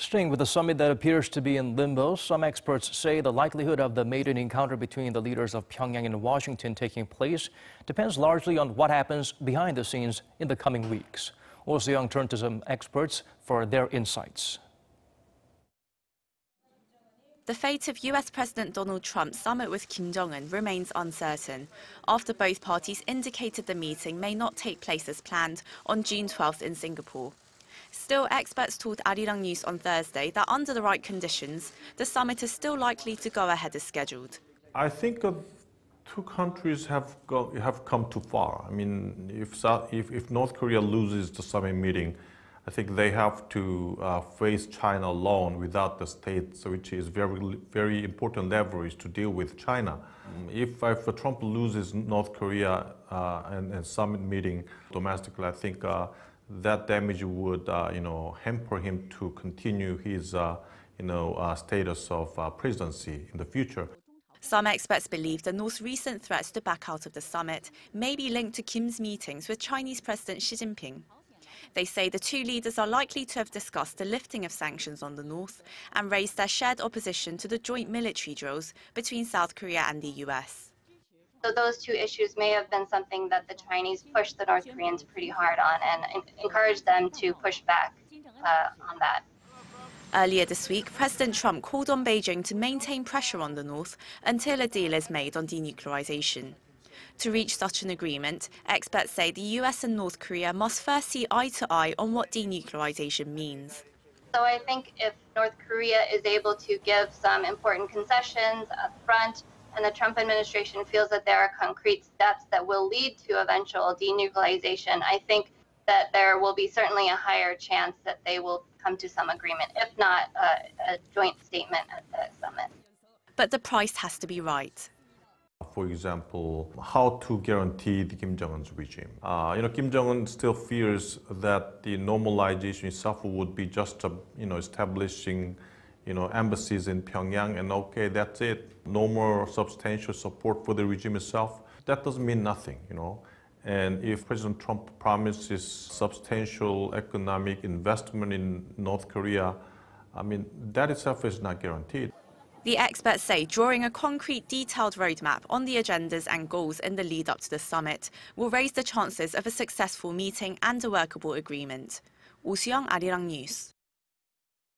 Staying with the summit that appears to be in limbo, some experts say the likelihood of the maiden encounter between the leaders of Pyongyang and Washington taking place depends largely on what happens behind the scenes in the coming weeks. Soo-young turned to some experts for their insights. The fate of U.S. President Donald Trump's summit with Kim Jong-un remains uncertain, after both parties indicated the meeting may not take place as planned on June 12th in Singapore. Still, experts told Arirang News on Thursday that under the right conditions, the summit is still likely to go ahead as scheduled. I think two countries have come too far. I mean, if North Korea loses the summit meeting, I think they have to face China alone without the States, which is very important leverage to deal with China. If Trump loses North Korea and summit meeting domestically, I think that damage would hamper him to continue his status of presidency in the future. Some experts believe the North's recent threats to back out of the summit may be linked to Kim's meetings with Chinese President Xi Jinping. They say the two leaders are likely to have discussed the lifting of sanctions on the North and raised their shared opposition to the joint military drills between South Korea and the U.S. So those two issues may have been something that the Chinese pushed the North Koreans pretty hard on and encouraged them to push back on that. Earlier this week, President Trump called on Beijing to maintain pressure on the North until a deal is made on denuclearization. To reach such an agreement, experts say the US and North Korea must first see eye to eye on what denuclearization means. So I think if North Korea is able to give some important concessions up front, and the Trump administration feels that there are concrete steps that will lead to eventual denuclearization, I think that there will be certainly a higher chance that they will come to some agreement, if not a joint statement at the summit. But the price has to be right. For example, how to guarantee the Kim Jong-un's regime. Kim Jong-un still fears that the normalization itself would be just, establishing, embassies in Pyongyang, and okay, that's it. No more substantial support for the regime itself. That doesn't mean nothing, And if President Trump promises substantial economic investment in North Korea, that itself is not guaranteed. The experts say drawing a concrete, detailed roadmap on the agendas and goals in the lead-up to the summit will raise the chances of a successful meeting and a workable agreement. Soo-young, Arirang News.